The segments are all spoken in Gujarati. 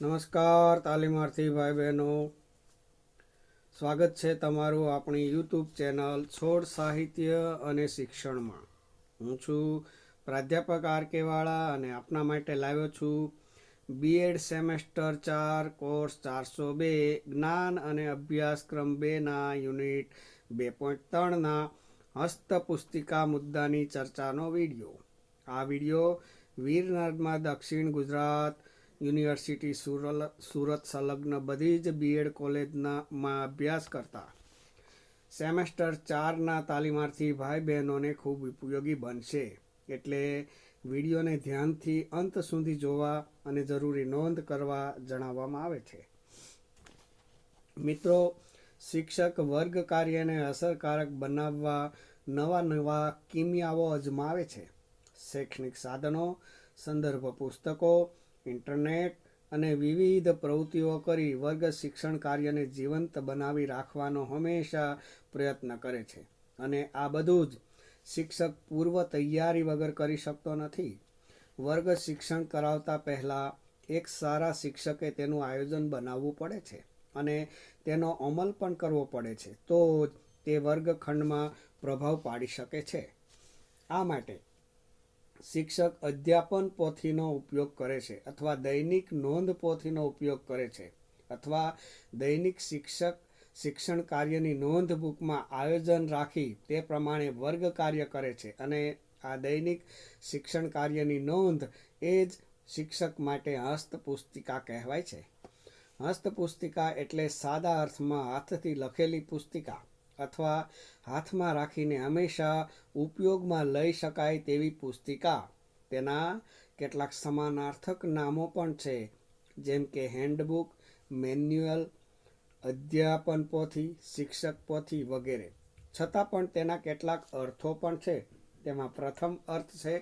નમસ્કાર તાલીમાર્થી ભાઈ બહેનો, સ્વાગત છે તમારું આપણી યુટ્યુબ ચેનલ છોડ સાહિત્ય અને શિક્ષણમાં. હું છું પ્રાધ્યાપક આર.કે. વાળા અને આપના માટે લાવ્યો છું બીએડ સેમેસ્ટર 4 કોર્સ 402 જ્ઞાન અને અભ્યાસક્રમ 2ના યુનિટ 2.3ના હસ્તપુસ્તિકા મુદ્દાની ચર્ચાનો વિડીયો. આ વિડીયો વીર નર્મદ દક્ષિણ ગુજરાત યુનિવર્સિટી સુરત સંલગ્ન બધી જ બીએડ કોલેજમાં અભ્યાસ કરતા સેમેસ્ટર 4ના તાલીમાર્થી ભાઈ બહેનોને ખૂબ ઉપયોગી બનશે. એટલે વિડીયોને ધ્યાનથી અંત સુધી જોવા અને જરૂરી નોંધ કરવા જણાવવામાં આવે છે. મિત્રો, શિક્ષક વર્ગ કાર્યને અસરકારક બનાવવા નવા કિમિયાઓ અજમાવે છે. શૈક્ષણિક સાધનો, સંદર્ભ પુસ્તકો, ઇન્ટરનેટ અને વિવિધ પ્રવૃત્તિઓ કરી વર્ગ શિક્ષણ કાર્યને જીવંત બનાવી રાખવાનો હંમેશા પ્રયત્ન કરે છે. અને આ બધું જ શિક્ષક પૂર્વ તૈયારી વગર કરી શકતો નથી. વર્ગ શિક્ષણ કરાવતા પહેલાં એક સારા શિક્ષકે તેનું આયોજન બનાવવું પડે છે અને તેનો અમલ પણ કરવો પડે છે, તો જ તે વર્ગખંડમાં પ્રભાવ પાડી શકે છે. આ માટે શિક્ષક અધ્યાપન પોથીનો ઉપયોગ કરે છે, અથવા દૈનિક નોંધ પોથીનો ઉપયોગ કરે છે, અથવા દૈનિક શિક્ષણ કાર્યની નોંધ બુકમાં આયોજન રાખી તે પ્રમાણે વર્ગ કાર્ય કરે છે. અને આ દૈનિક શિક્ષણ કાર્યની નોંધ એ જ શિક્ષક માટે હસ્તપુસ્તિકા કહેવાય છે. હસ્તપુસ્તિકા એટલે સાદા અર્થમાં હાથથી લખેલી પુસ્તિકા અથવા હાથમાં રાખીને હંમેશા ઉપયોગમાં લઈ શકાય તેવી પુસ્તિકા. તેના કેટલાક સમાનાર્થક નામો પણ છે, જેમ કે હેન્ડબુક, મેન્યુઅલ, અધ્યાપન પોથી, શિક્ષક પોથી વગેરે. છતાં પણ તેના કેટલાક અર્થો પણ છે. તેમાં પ્રથમ અર્થ છે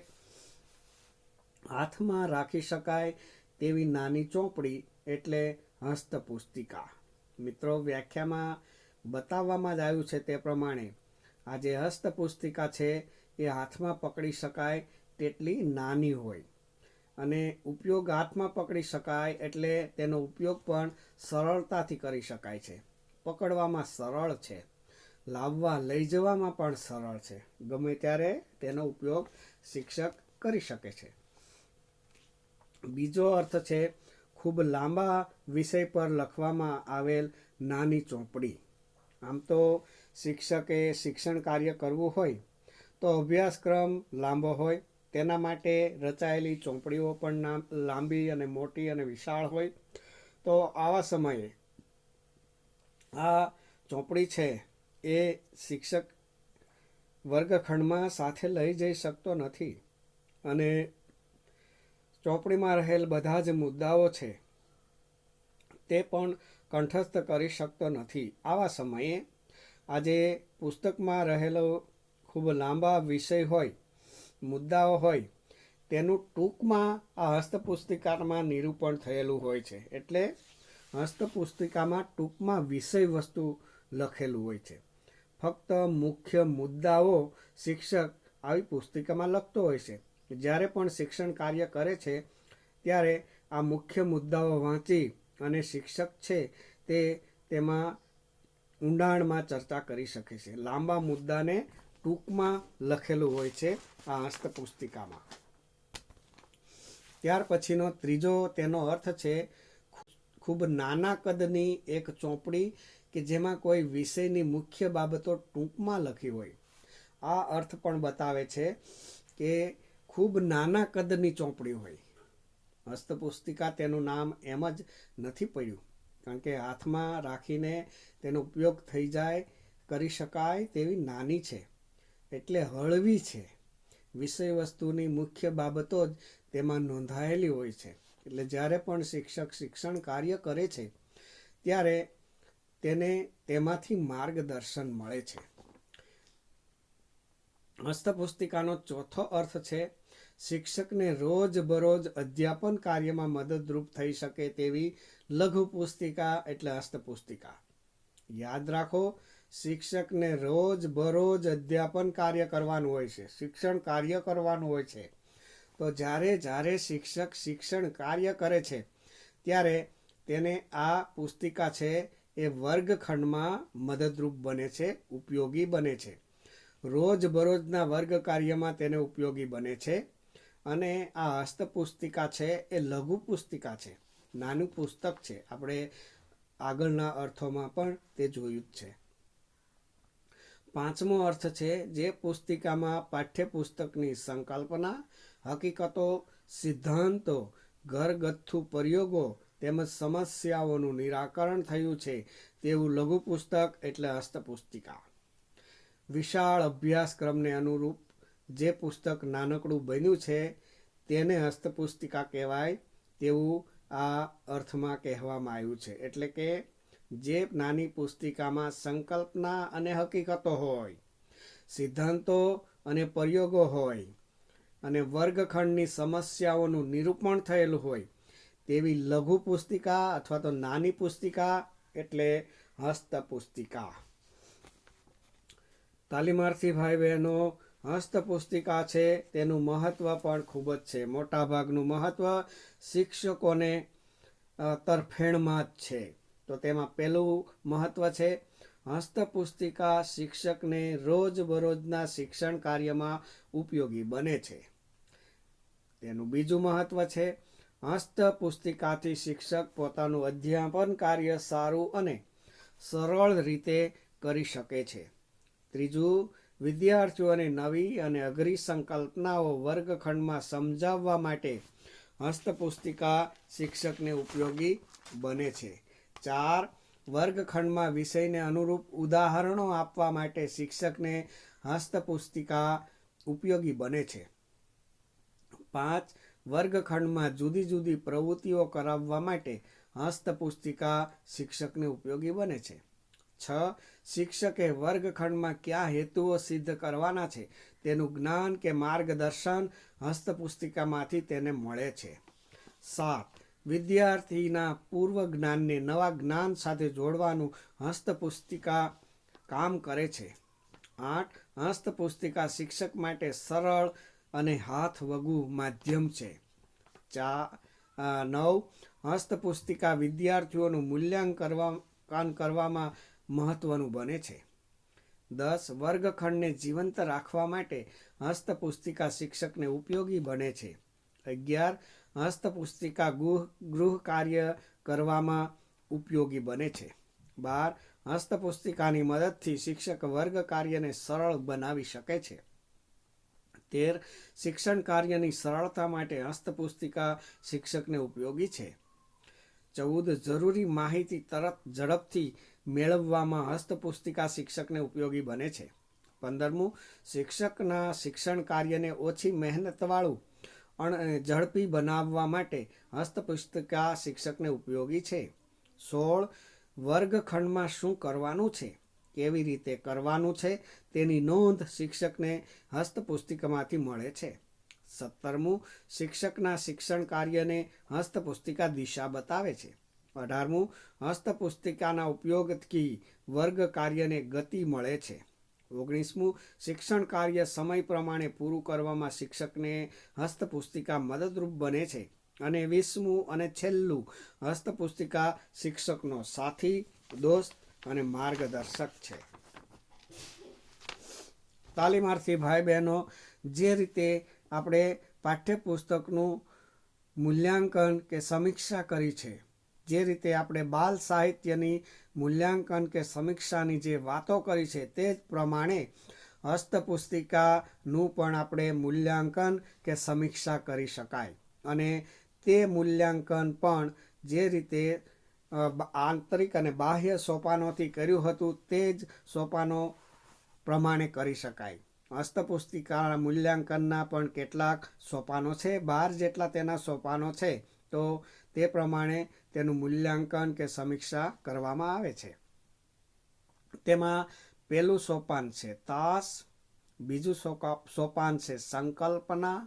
હાથમાં રાખી શકાય તેવી નાની ચોપડી એટલે હસ્તપુસ્તિકા. મિત્રો, વ્યાખ્યામાં બતાવવામાં જ આવ્યું છે તે પ્રમાણે આ જે હસ્તપુસ્તિકા છે એ હાથમાં પકડી શકાય તેટલી નાની હોય અને ઉપયોગ હાથમાં પકડી શકાય એટલે તેનો ઉપયોગ પણ સરળતાથી કરી શકાય છે. પકડવામાં સરળ છે, લાવવા લઈ જવામાં પણ સરળ છે. ગમે ત્યારે તેનો ઉપયોગ શિક્ષક કરી શકે છે. બીજો અર્થ છે ખૂબ લાંબા વિષય પર લખવામાં આવેલ નાની ચોપડી. આમ તો શિક્ષકે શિક્ષણ કાર્ય કરવું હોય તો અભ્યાસક્રમ લાંબો હોય, તેના માટે રચાયેલી ચોપડીઓ પણ લાંબી અને મોટી અને વિશાળ હોય. તો આવા સમયે આ ચોપડી છે એ શિક્ષક વર્ગખંડમાં સાથે લઈ જઈ શકતો નથી અને ચોપડીમાં રહેલ બધા જ મુદ્દાઓ છે તે પણ કંઠસ્થ કરી શકતો નથી. આવા સમયે આજે પુસ્તકમાં રહેલો ખૂબ લાંબા વિષય હોય, મુદ્દાઓ હોય, તેનું ટૂંકમાં આ હસ્તપુસ્તિકામાં નિરૂપણ થયેલું હોય છે. એટલે હસ્તપુસ્તિકામાં ટૂંકમાં વિષય વસ્તુ લખેલું હોય છે. ફક્ત મુખ્ય મુદ્દાઓ શિક્ષક આવી પુસ્તિકામાં લખતો હોય છે. જ્યારે પણ શિક્ષણ કાર્ય કરે છે ત્યારે આ મુખ્ય મુદ્દાઓ વાંચી અને શિક્ષક છે તે તેમાં ઊંડાણમાં ચર્ચા કરી શકે છે. લાંબા મુદ્દાને ટૂંકમાં લખેલું હોય છે આ હસ્તપુસ્તિકામાં. ત્યાર પછીનો ત્રીજો તેનો અર્થ છે ખૂબ નાના કદની એક ચોપડી કે જેમાં કોઈ વિષયની મુખ્ય બાબતો ટૂંકમાં લખી હોય. આ અર્થ પણ બતાવે છે કે ખૂબ નાના કદની ચોપડી હોય. હસ્તપુસ્તિકા તેનું નામ એમ જ નથી પડ્યું, કારણ કે હાથમાં રાખીને તેનો ઉપયોગ થઈ જાય, કરી શકાય તેવી નાની છે, એટલે હળવી છે. વિષય વસ્તુની મુખ્ય બાબતો જ તેમાં નોંધાયેલી હોય છે. એટલે જ્યારે પણ શિક્ષક શિક્ષણ કાર્ય કરે છે ત્યારે તેને તેમાંથી માર્ગદર્શન મળે છે. હસ્તપુસ્તિકાનો ચોથો અર્થ છે શિક્ષકને રોજબરોજ અધ્યાપન કાર્યમાં મદદરૂપ થઈ શકે તેવી લઘુ પુસ્તિકા એટલે હસ્તપુસ્તિકા. યાદ રાખો, શિક્ષકને રોજબરોજ અધ્યાપન કાર્ય કરવાનું હોય છે, શિક્ષણ કાર્ય કરવાનું હોય છે. તો જ્યારે શિક્ષક શિક્ષણ કાર્ય કરે છે ત્યારે તેને આ પુસ્તિકા છે એ વર્ગખંડમાં મદદરૂપ બને છે, ઉપયોગી બને છે. રોજબરોજના વર્ગ કાર્યમાં તેને ઉપયોગી બને છે. અને આ હસ્તપુસ્તિકા છે એ લઘુ પુસ્તિકા છે, નાનું પુસ્તક છે. આપણે આગળના અર્થોમાં પણ તે જોયું જ છે. પાંચમો અર્થ છે જે પુસ્તિકામાં પાઠ્યપુસ્તકની સંકલ્પના, હકીકતો, સિદ્ધાંતો, ઘરગથ્થુ પ્રયોગો તેમજ સમસ્યાઓનું નિરાકરણ થયું છે તેવું લઘુ પુસ્તક એટલે હસ્તપુસ્તિકા. વિશાળ અભ્યાસક્રમને અનુરૂપ જે પુસ્તક નાનકડું બન્યું છે તેને હસ્તપુસ્તિકા કહેવાય તેવું આ અર્થમાં કહેવામાં આવ્યું છે. એટલે કે જે નાની પુસ્તિકામાં સંકલ્પના અને હકીકતો હોય, સિદ્ધાંતો અને પ્રયોગો હોય અને વર્ગખંડની સમસ્યાઓનું નિરૂપણ થયેલું હોય તેવી લઘુ પુસ્તિકા અથવા તો નાની પુસ્તિકા એટલે હસ્તપુસ્તિકા. તાલીમાર્થી ભાઈ બહેનો, હસ્તપુસ્તિકા છે તેનું મહત્વ પણ ખૂબ જ છે. મોટાભાગનું મહત્વ શિક્ષકોને તરફેણમાં જ છે. તો તેમાં પહેલું મહત્વ છે હસ્તપુસ્તિકા શિક્ષકને રોજબરોજના શિક્ષણ કાર્યમાં ઉપયોગી બને છે. તેનું બીજું મહત્વ છે હસ્તપુસ્તિકાથી શિક્ષક પોતાનું અધ્યાપન કાર્ય સારું અને સરળ રીતે કરી શકે છે. ત્રીજું, વિદ્યાર્થીઓને નવી અને અઘરી સંકલ્પનાઓ વર્ગખંડમાં સમજાવવા માટે હસ્તપુસ્તિકા શિક્ષકને ઉપયોગી બને છે. 4, વર્ગખંડમાં વિષયને અનુરૂપ ઉદાહરણો આપવા માટે શિક્ષકને હસ્તપુસ્તિકા ઉપયોગી બને છે. 5, વર્ગખંડમાં જુદી જુદી પ્રવૃત્તિઓ કરાવવા માટે હસ્તપુસ્તિકા શિક્ષકને ઉપયોગી બને છે. 6, શિક્ષકે વર્ગખંડમાં કયા હેતુઓ સિદ્ધ કરવાના છે તેનું જ્ઞાન કે માર્ગદર્શન હસ્તપુસ્તિકામાંથી તેને મળે છે. 7, વિદ્યાર્થીના પૂર્વ જ્ઞાનને નવા જ્ઞાન સાથે જોડવાનું હસ્તપુસ્તિકા કામ કરે છે. 8, હસ્તપુસ્તિકા શિક્ષક માટે સરળ અને હાથવગું માધ્યમ છે. 9, હસ્તપુસ્તિકા વિદ્યાર્થીઓનું મૂલ્યાંકન કરવામાં મહત્વનું બને છે. 10, વર્ગખંડને જીવંત રાખવા માટે હસ્તપુસ્તિકા શિક્ષકને ઉપયોગી બને છે. 11, હસ્તપુસ્તિકા ગૃહ કાર્ય કરવામાં ઉપયોગી બને છે. 12, હસ્તપુસ્તિકાની મદદથી શિક્ષક વર્ગ કાર્યને સરળ બનાવી શકે છે. 13, શિક્ષણ કાર્યની સરળતા માટે હસ્તપુસ્તિકા શિક્ષકને ઉપયોગી છે. 14, જરૂરી માહિતી તરત ઝડપથી મેળવવામાં હસ્તપુસ્તિકા શિક્ષકને ઉપયોગી બને છે. 15, શિક્ષકના શિક્ષણ કાર્યને ઓછી મહેનતવાળું અને ઝડપી બનાવવા માટે હસ્તપુસ્તિકા શિક્ષકને ઉપયોગી છે. 16, વર્ગખંડમાં શું કરવાનું છે, કેવી રીતે કરવાનું છે તેની નોંધ શિક્ષકને હસ્તપુસ્તિકામાંથી મળે છે. 17, શિક્ષકના શિક્ષણ કાર્યને હસ્તપુસ્તિકા દિશા બતાવે છે. 18, હસ્તપુસ્તિકાના ઉપયોગથી વર્ગ કાર્યને ગતિ મળે છે. 19, શિક્ષણ કાર્ય સમય પ્રમાણે પૂરું કરવામાં શિક્ષકને હસ્તપુસ્તિકા મદદરૂપ બને છે. અને 20મું અને છેલ્લું, હસ્તપુસ્તિકા શિક્ષકનો સાથી, દોસ્ત અને માર્ગદર્શક છે. તાલીમાર્થી ભાઈ બહેનો, જે રીતે આપણે પાઠ્યપુસ્તકનું મૂલ્યાંકન કે સમીક્ષા કરી છે, જે રીતે આપણે બાલ સાહિત્યની મૂલ્યાંકન કે સમીક્ષાની જે વાતો કરી છે તે જ પ્રમાણે હસ્તપુસ્તિકાનું પણ આપણે મૂલ્યાંકન કે સમીક્ષા કરી શકાય. અને તે મૂલ્યાંકન પણ જે રીતે આંતરિક અને બાહ્ય સોપાનોથી કર્યું હતું તે જ સોપાનો પ્રમાણે કરી શકાય. હસ્તપુસ્તિકાના મૂલ્યાંકનના પણ કેટલાક સોપાનો છે, 12 જેટલા તેના સોપાનો છે. તો તે પ્રમાણે તેનું મૂલ્યાંકન કે સમીક્ષા કરવામાં આવે છે. તેમાં પહેલું સોપાન છે તાસ, બીજું સોપાન છે સંકલ્પના,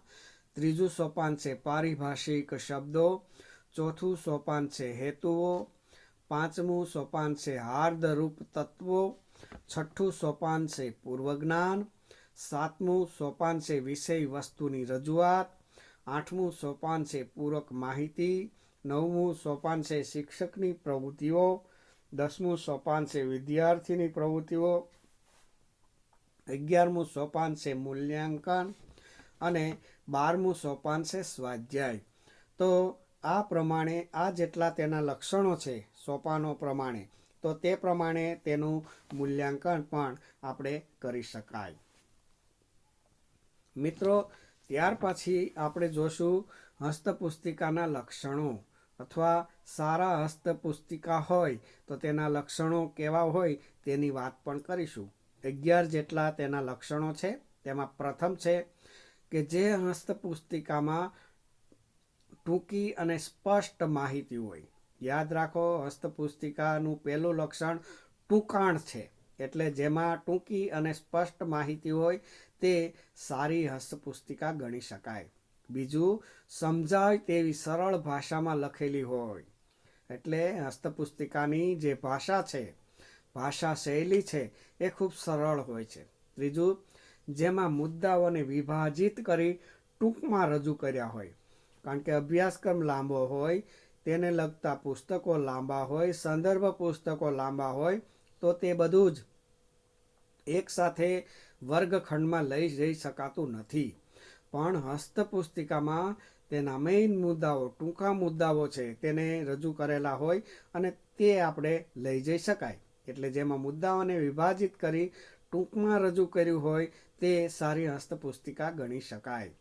ત્રીજું સોપાન છે પારિભાષિક શબ્દો, ચોથું સોપાન છે હેતુઓ, પાંચમું સોપાન છે હાર્દરૂપ તત્વો, છઠ્ઠું સોપાન છે પૂર્વજ્ઞાન, સાતમું સોપાન છે વિષય વસ્તુની રજૂઆત, આઠમું સોપાન છે પૂરક માહિતી, 9મું સોપાન છે શિક્ષકની પ્રવૃત્તિઓ, 10મું સોપાન છે વિદ્યાર્થીની પ્રવૃત્તિઓ, 11મું સોપાન છે મૂલ્યાંકન અને 12મું સોપાન છે સ્વાધ્યાય. તો આ પ્રમાણે આ જેટલા તેના લક્ષણો છે સોપાનો પ્રમાણે, તો તે પ્રમાણે તેનું મૂલ્યાંકન પણ આપણે કરી શકાય. મિત્રો, ત્યાર પછી આપણે જોશું હસ્તપુસ્તિકાના લક્ષણો, અથવા સારા હસ્તપુસ્તિકા હોય તો તેના લક્ષણો કેવા હોય તેની વાત પણ કરીશું. 11 જેટલા તેના લક્ષણો છે. તેમાં પ્રથમ છે કે જે હસ્તપુસ્તિકામાં ટૂંકી અને સ્પષ્ટ માહિતી હોય. યાદ રાખો, હસ્તપુસ્તિકાનું પહેલું લક્ષણ ટૂંકાણ છે. એટલે જેમાં ટૂંકી અને સ્પષ્ટ માહિતી હોય તે સારી હસ્તપુસ્તિકા ગણી શકાય. બીજું, સમજાય તેવી સરળ ભાષામાં લખેલી હોય. એટલે હસ્તપુસ્તિકાની જે ભાષા છે, ભાષા શૈલી છે, એ ખૂબ સરળ હોય છે. ત્રીજું, જેમાં મુદ્દાઓને વિભાજિત કરી ટૂંકમાં રજૂ કર્યા હોય. કારણ કે અભ્યાસક્રમ લાંબો હોય, તેને લગતા પુસ્તકો લાંબા હોય, સંદર્ભ પુસ્તકો લાંબા હોય, તો તે બધું જ એકસાથે વર્ગખંડમાં લઈ જઈ શકાતું નથી. પણ હસ્તપુસ્તિકામાં તેના મેઇન મુદ્દાઓ, ટૂંકા મુદ્દાઓ છે, તેને રજૂ કરેલા હોય અને તે આપણે લઈ જઈ શકાય. એટલે જેમાં મુદ્દાઓને વિભાજિત કરી ટૂંકમાં રજૂ કર્યું હોય તે સારી હસ્તપુસ્તિકા ગણી શકાય.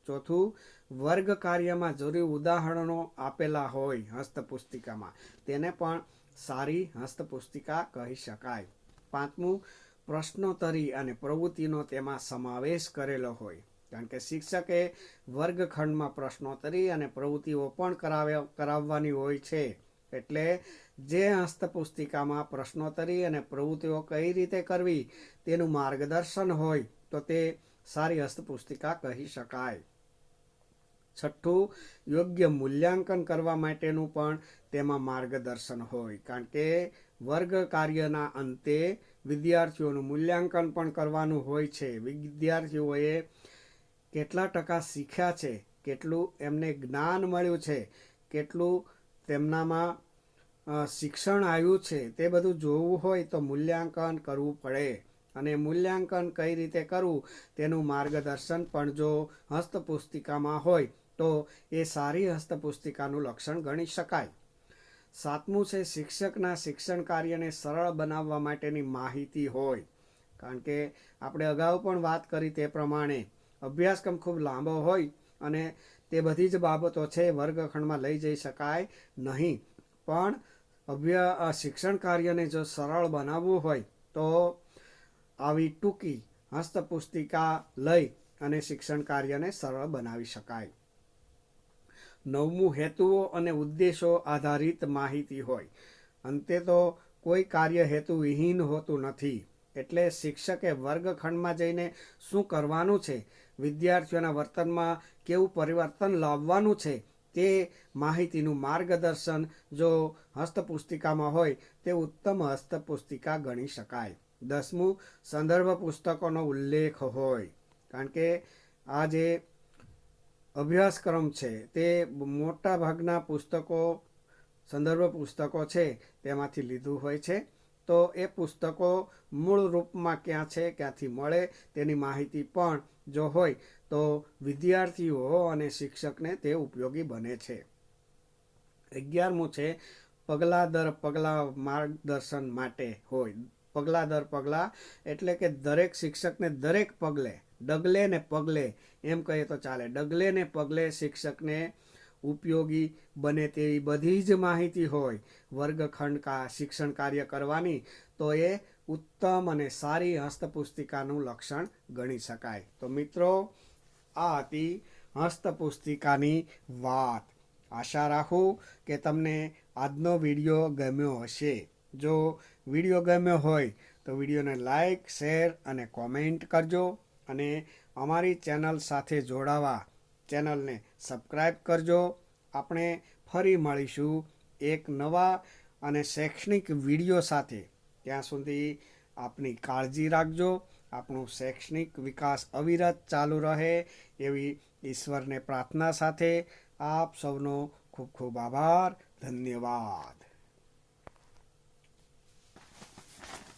ચોથું, વર્ગ કાર્યમાં જરૂરી ઉદાહરણો આપેલા હોય હસ્તપુસ્તિકામાં, તેને પણ સારી હસ્તપુસ્તિકા કહી શકાય. પાંચમું, પ્રશ્નોત્તરી અને પ્રવૃત્તિનો તેમાં સમાવેશ કરેલો હોય. કારણ કે શિક્ષકે વર્ગખંડમાં પ્રશ્નોત્તરી અને પ્રવૃત્તિઓ પણ કરાવવાની હોય છે. એટલે જે હસ્તપુસ્તિકામાં પ્રશ્નોત્તરી અને પ્રવૃત્તિઓ કઈ રીતે કરવી તેનું માર્ગદર્શન હોય તો તે સારી હસ્તપુસ્તિકા કહી શકાય. છઠ્ઠું, યોગ્ય મૂલ્યાંકન કરવા માટેનું પણ તેમાં માર્ગદર્શન હોય. કારણ કે વર્ગ કાર્યના અંતે વિદ્યાર્થીઓનું મૂલ્યાંકન પણ કરવાનું હોય છે. વિદ્યાર્થીઓએ કેટલા ટકા શીખ્યા છે, કેટલું એમને જ્ઞાન મળ્યું છે, કેટલું તેમનામાં શિક્ષણ આવ્યું છે, તે બધું જોવું હોય તો મૂલ્યાંકન કરવું પડે. અને મૂલ્યાંકન કઈ રીતે કરવું તેનું માર્ગદર્શન પણ જો હસ્તપુસ્તિકામાં હોય તો એ સારી હસ્તપુસ્તિકાનું લક્ષણ ગણી શકાય. સાતમું છે શિક્ષકના શિક્ષણ કાર્યને સરળ બનાવવા માટેની માહિતી હોય. કારણ કે આપણે અગાઉ પણ વાત કરી તે પ્રમાણે અભ્યાસક્રમ ખૂબ લાંબો હોય અને તે બધી જ બાબતો છે વર્ગખંડમાં લઈ જઈ શકાય નહીં. પણ શિક્ષણ કાર્યને જો સરળ બનાવવું હોય તો આવી ટૂંકી હસ્તપુસ્તિકા લઈ અને શિક્ષણ કાર્યને સરળ બનાવી શકાય. નવમું, હેતુઓ અને ઉદ્દેશો આધારિત માહિતી હોય. અંતે તો કોઈ કાર્ય હેતુ વિહીન હોતું નથી. એટલે શિક્ષકે વર્ગખંડમાં જઈને શું કરવાનું છે, વિદ્યાર્થીઓના વર્તનમાં કેવું પરિવર્તન લાવવાનું છે, તે માહિતીનું માર્ગદર્શન જો હસ્તપુસ્તિકામાં હોય તે ઉત્તમ હસ્તપુસ્તિકા ગણી શકાય. 10મું, સંદર્ભ પુસ્તકોનો ઉલ્લેખ હોય. કારણ કે આ જે અભ્યાસક્રમ છે તે મોટા ભાગના પુસ્તકો, સંદર્ભ પુસ્તકો છે તેમાંથી લીધું હોય છે. તો એ પુસ્તકો મૂળ રૂપમાં ક્યાં છે, ક્યાંથી મળે તેની માહિતી પણ જો હોય તો વિદ્યાર્થીઓ અને શિક્ષકને તે ઉપયોગી બને છે. 11મું છે પગલાં દર પગલાં માર્ગદર્શન માટે હોય. પગલાં દર પગલાં એટલે કે દરેક શિક્ષકને દરેક પગલે, ડગલે ને પગલે એમ કહીએ તો ચાલે, ડગલે ને પગલે શિક્ષકને ઉપયોગી બને તેવી બધી જ માહિતી હોય વર્ગખંડ શિક્ષણ કાર્ય કરવાની, તો એ ઉત્તમ અને સારી હસ્તપુસ્તિકાનું લક્ષણ ગણી શકાય. તો મિત્રો, આ હતી હસ્તપુસ્તિકાની વાત. આશા રાખું કે તમને આજનો વિડીયો ગમ્યો હશે. જો વિડીયો ગમ્યો હોય તો વિડીયોને લાઈક, શેર અને કોમેન્ટ કરજો. અને અમારી ચેનલ સાથે જોડાવા ચેનલને સબસ્ક્રાઈબ કરજો. આપણે ફરી મળીશું એક નવા અને શૈક્ષણિક વિડીયો સાથે. ત્યાં સુધી આપની કાળજી રાખજો. આપણું શૈક્ષણિક વિકાસ અવિરત ચાલુ રહે એવી ઈશ્વરને પ્રાર્થના સાથે આપ સૌનો ખૂબ ખૂબ આભાર. ધન્યવાદ.